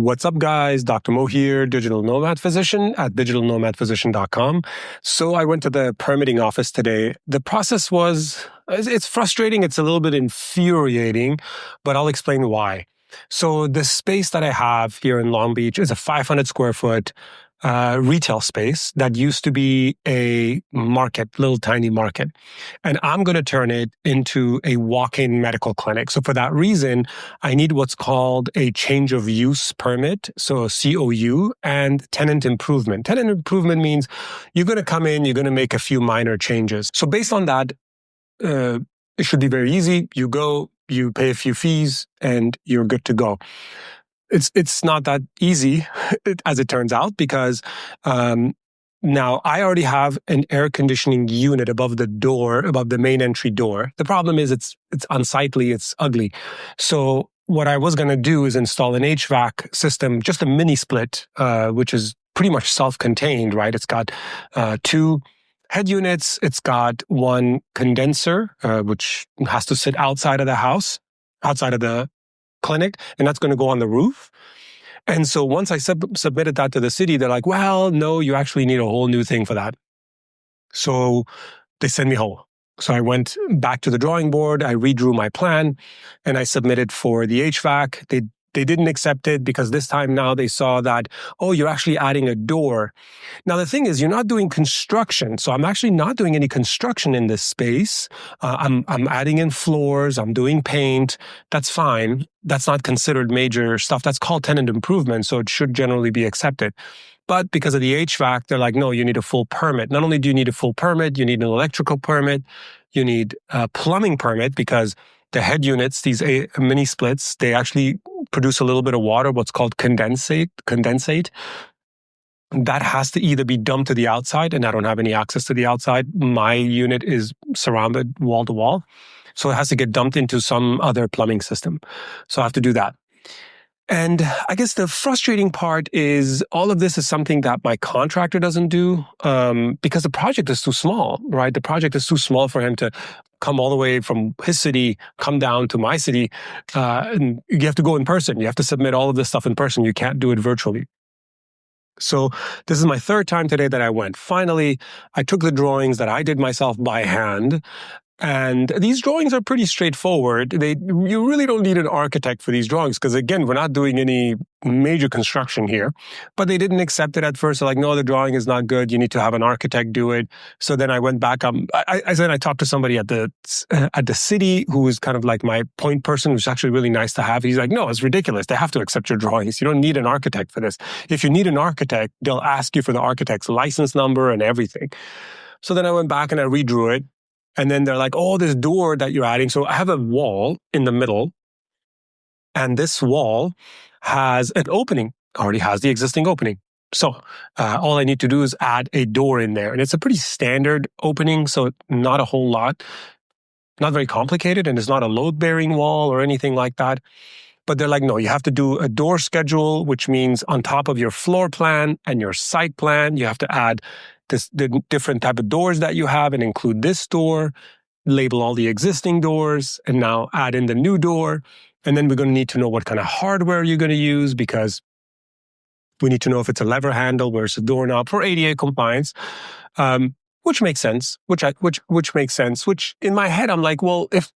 What's up, guys? Dr. Mo here, digital nomad physician at digitalnomadphysician.com. So I went to the permitting office today. The process it's frustrating. It's a little bit infuriating, but I'll explain why. So the space that I have here in Long Beach is a 500 square foot retail space that used to be a market, little tiny market. And I'm going to turn it into a walk-in medical clinic. So for that reason, I need what's called a change of use permit, so a COU, and tenant improvement. Tenant improvement means you're going to come in, you're going to make a few minor changes. So based on that, it should be very easy. You go, you pay a few fees, and you're good to go. It's not that easy, as it turns out, because now I already have an air conditioning unit above the door, above the main entry door. The problem is it's unsightly, it's ugly. So what I was going to do is install an HVAC system, just a mini split, which is pretty much self-contained, right? It's got two head units. It's got one condenser, which has to sit outside of the house, outside of the clinic, and that's going to go on the roof. And so once I submitted that to the city, they're like, well, no, you actually need a whole new thing for that. So they sent me home. So I went back to the drawing board, I redrew my plan, and I submitted for the HVAC. They didn't accept it because this time now they saw that, oh, you're actually adding a door. Now, the thing is, you're not doing construction. So I'm actually not doing any construction in this space. I'm adding in floors. I'm doing paint. That's fine. That's not considered major stuff. That's called tenant improvement. So it should generally be accepted. But because of the HVAC, they're like, no, you need a full permit. Not only do you need a full permit, you need an electrical permit. You need a plumbing permit because the head units, these mini splits, they actually produce a little bit of water, what's called condensate. That has to either be dumped to the outside, and I don't have any access to the outside. My unit is surrounded wall to wall. So it has to get dumped into some other plumbing system. So I have to do that. And I guess the frustrating part is all of this is something that my contractor doesn't do because the project is too small, right? The project is too small for him to come all the way from his city, come down to my city. And you have to go in person. You have to submit all of this stuff in person. You can't do it virtually. So this is my third time today that I went. Finally, I took the drawings that I did myself by hand. And these drawings are pretty straightforward. You really don't need an architect for these drawings because, again, we're not doing any major construction here. But they didn't accept it at first. They're like, no, the drawing is not good. You need to have an architect do it. So then I went back. I talked to somebody at the city who was kind of like my point person, which is actually really nice to have. He's like, no, it's ridiculous. They have to accept your drawings. You don't need an architect for this. If you need an architect, they'll ask you for the architect's license number and everything. So then I went back and I redrew it. And then they're like, oh, this door that you're adding. So I have a wall in the middle. And this wall has an opening, already has the existing opening. So all I need to do is add a door in there. And it's a pretty standard opening. So not a whole lot, not very complicated. And it's not a load-bearing wall or anything like that. But they're like, no, you have to do a door schedule, which means on top of your floor plan and your site plan, you have to add the different type of doors that you have and include this door, label all the existing doors, and now add in the new door. And then we're going to need to know what kind of hardware you're going to use because we need to know if it's a lever handle versus a doorknob for ADA compliance, which makes sense, which makes sense, which in my head, I'm like, well, if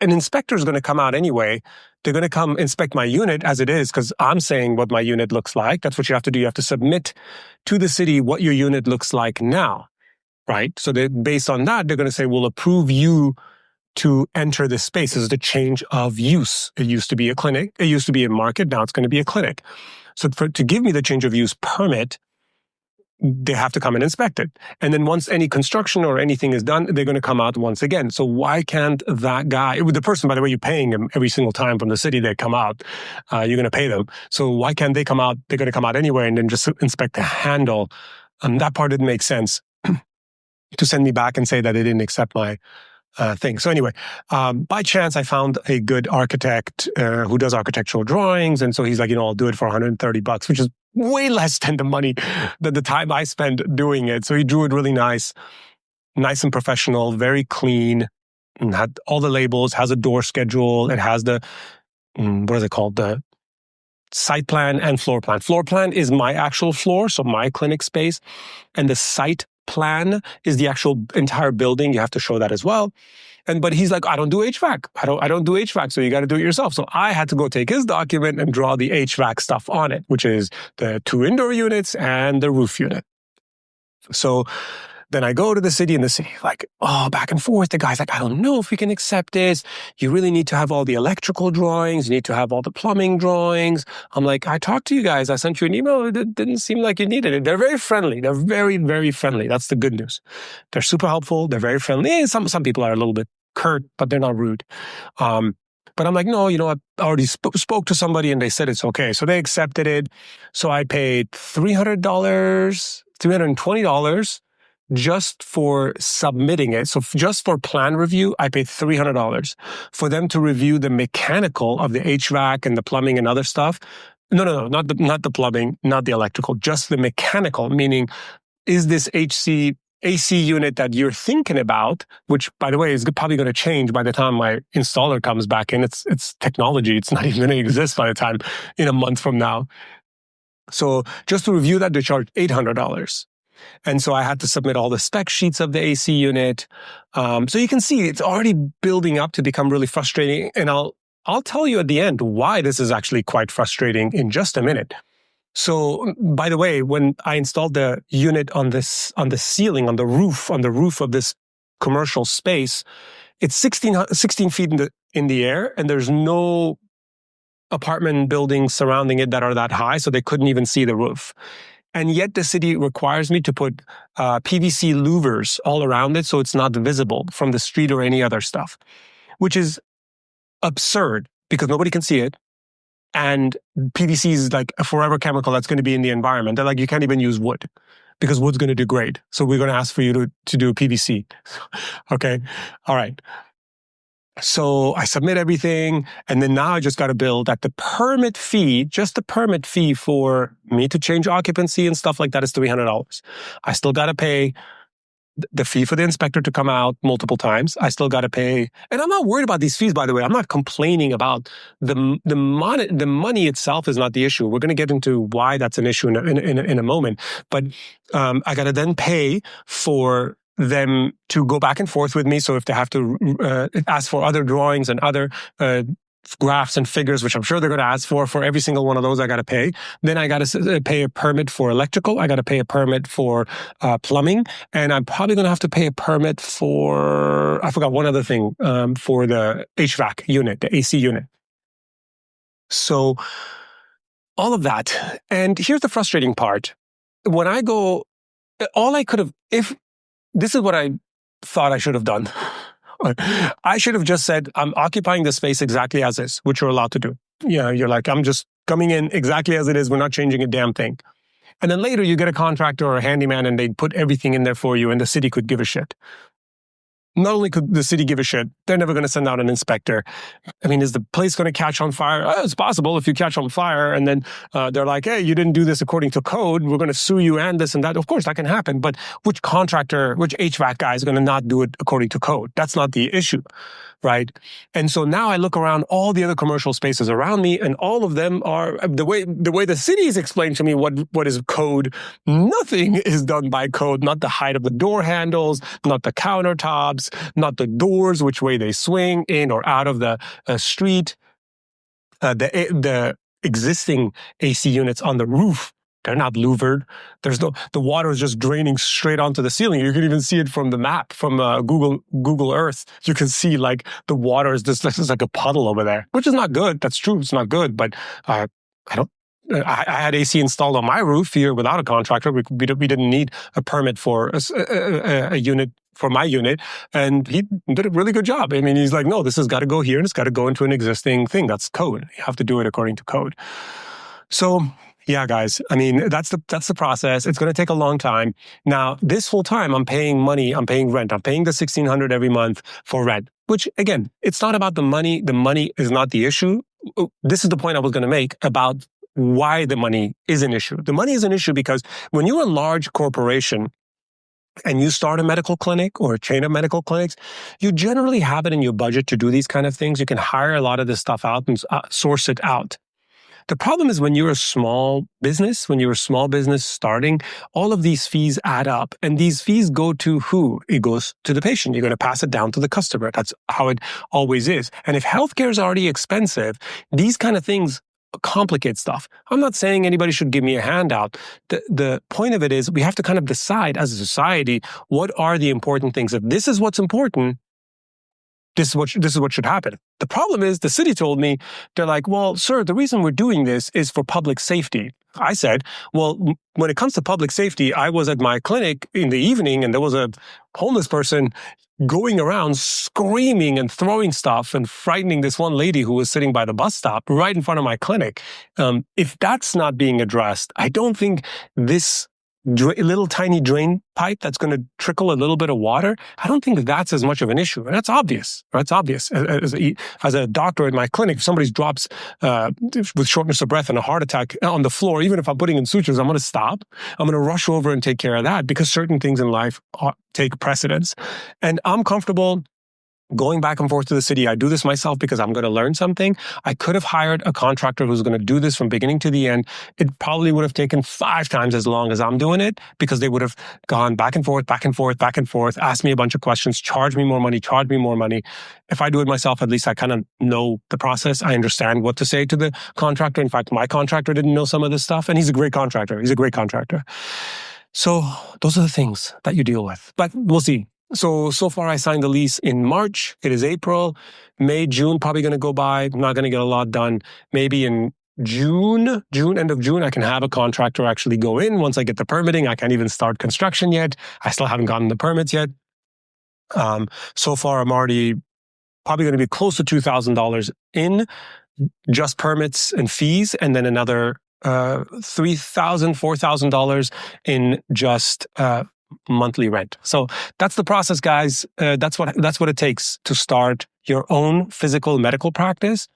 an inspector is going to come out anyway, they're going to come inspect my unit as it is because I'm saying what my unit looks like. That's what you have to do. You have to submit to the city what your unit looks like now, right? So based on that, they're going to say, we'll approve you to enter this space. This is the change of use. It used to be a clinic. It used to be a market. Now it's going to be a clinic. So to give me the change of use permit, they have to come and inspect it. And then once any construction or anything is done, they're going to come out once again. So why can't that guy, the person, by the way, you're paying him every single time from the city they come out, you're going to pay them. So why can't they come out? They're going to come out anyway and then just inspect the handle. That part didn't make sense to send me back and say that they didn't accept my thing. So anyway, by chance, I found a good architect who does architectural drawings. And so he's like, I'll do it for $130, which is way less than the time I spent doing it. So he drew it really nice and professional, very clean, and had all the labels, has a door schedule. It has the, what is it called? site plan and floor plan. Floor plan is my actual floor, so my clinic space, and the site plan is the actual entire building. You have to show that as well. But he's like, I don't do HVAC. I don't do HVAC, so you got to do it yourself. So I had to go take his document and draw the HVAC stuff on it, which is the 2 indoor units and the roof unit. So then I go to the city, and the city like, back and forth. The guy's like, I don't know if we can accept this. You really need to have all the electrical drawings. You need to have all the plumbing drawings. I'm like, I talked to you guys. I sent you an email. It didn't seem like you needed it. They're very friendly. They're very, very friendly. That's the good news. They're super helpful. They're very friendly. Some people are a little bit curt, but they're not rude. But I'm like, no, I already spoke to somebody and they said it's okay. So they accepted it. So I paid $320 just for submitting it. So just for plan review, I paid $300 for them to review the mechanical of the HVAC and the plumbing and other stuff. No, not the plumbing, not the electrical, just the mechanical, meaning is this AC unit that you're thinking about, which, by the way, is probably going to change by the time my installer comes back in. It's technology. It's not even going to exist by the time in a month from now. So just to review that, they charged $800. And so I had to submit all the spec sheets of the AC unit. So you can see it's already building up to become really frustrating. And I'll tell you at the end why this is actually quite frustrating in just a minute. So, by the way, when I installed the unit on the ceiling, on the roof of this commercial space, it's 16 feet in the air, and there's no apartment buildings surrounding it that are that high, so they couldn't even see the roof. And yet the city requires me to put PVC louvers all around it so it's not visible from the street or any other stuff, which is absurd because nobody can see it. And PVC is like a forever chemical that's going to be in the environment. They're like, you can't even use wood because wood's going to degrade. So we're going to ask for you to do PVC. Okay. All right. So I submit everything. And then now I just got to bill that the permit fee, just the permit fee for me to change occupancy and stuff like that is $300. I still got to pay the fee for the inspector to come out multiple times. I still got to pay. And I'm not worried about these fees, by the way. I'm not complaining about the money itself is not the issue. We're going to get into why that's an issue in a moment. But I got to then pay for them to go back and forth with me. So if they have to ask for other drawings and other graphs and figures, which I'm sure they're going to ask for every single one of those, I got to pay. Then I got to pay a permit for electrical. I got to pay a permit for plumbing. And I'm probably going to have to pay a permit for, I forgot one other thing, for the HVAC unit, the AC unit. So all of that. And here's the frustrating part. When I go, all I could have, this is what I thought I should have done. I should have just said, I'm occupying the space exactly as is, which you're allowed to do. Yeah, you're like, I'm just coming in exactly as it is. We're not changing a damn thing. And then later you get a contractor or a handyman and they put everything in there for you and the city could give a shit. Not only could the city give a shit, they're never going to send out an inspector. I mean, is the place going to catch on fire? It's possible if you catch on fire and then they're like, hey, you didn't do this according to code. We're going to sue you and this and that. Of course, that can happen. But which contractor, which HVAC guy is going to not do it according to code? That's not the issue, right? And so now I look around all the other commercial spaces around me and all of them are, the way the cities explain to me what is code, nothing is done by code. Not the height of the door handles, not the countertops, not the doors, which way they swing in or out of the street. The existing AC units on the roof, they're not louvered. The water is just draining straight onto the ceiling. You can even see it from the map, from Google Earth. You can see like the water is this is like a puddle over there, which is not good. That's true. It's not good. But I had AC installed on my roof here without a contractor. We didn't need a permit for a unit, for my unit. And he did a really good job. I mean, he's like, no, this has got to go here and it's got to go into an existing thing. That's code. You have to do it according to code. So yeah, guys, I mean, that's the process. It's going to take a long time. Now, this whole time I'm paying money, I'm paying rent. I'm paying the $1,600 every month for rent, which again, it's not about the money. The money is not the issue. This is the point I was going to make about why the money is an issue. The money is an issue because when you're a large corporation and you start a medical clinic or a chain of medical clinics, you generally have it in your budget to do these kind of things. You can hire a lot of this stuff out and source it out. The problem is when you're a small business, starting, all of these fees add up, and these fees go to who? It goes to the patient. You're going to pass it down to the customer. That's how it always is. And if healthcare is already expensive, these kind of things complicate stuff. I'm not saying anybody should give me a handout. The point of it is we have to kind of decide as a society, what are the important things? If this is what's important, this is what should happen. The problem is the city told me, they're like, well, sir, the reason we're doing this is for public safety. I said, well, when it comes to public safety, I was at my clinic in the evening and there was a homeless person going around screaming and throwing stuff and frightening this one lady who was sitting by the bus stop right in front of my clinic. If that's not being addressed, I don't think this little tiny drain pipe that's going to trickle a little bit of water, I don't think that's as much of an issue. And that's obvious. That's obvious. As a doctor in my clinic, if somebody drops with shortness of breath and a heart attack on the floor, even if I'm putting in sutures, I'm going to stop. I'm going to rush over and take care of that because certain things in life take precedence. And I'm comfortable going back and forth to the city. I do this myself because I'm going to learn something. I could have hired a contractor who's going to do this from beginning to the end. It probably would have taken 5 times as long as I'm doing it because they would have gone back and forth, asked me a bunch of questions, charged me more money. If I do it myself, at least I kind of know the process. I understand what to say to the contractor. In fact, my contractor didn't know some of this stuff, and he's a great contractor. So those are the things that you deal with. But we'll see. So far I signed the lease in March. It is April. May, June, probably going to go by. I'm not going to get a lot done. Maybe in June, end of June, I can have a contractor actually go in. Once I get the permitting, I can't even start construction yet. I still haven't gotten the permits yet. So far, I'm already probably going to be close to $2,000 in just permits and fees, and then another $3,000, $4,000 in just monthly rent. So that's the process, guys. That's what it takes to start your own physical medical practice.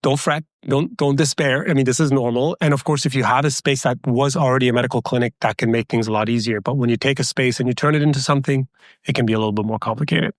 Don't fret. Don't despair. I mean, this is normal. And of course, if you have a space that was already a medical clinic, that can make things a lot easier. But when you take a space and you turn it into something, it can be a little bit more complicated.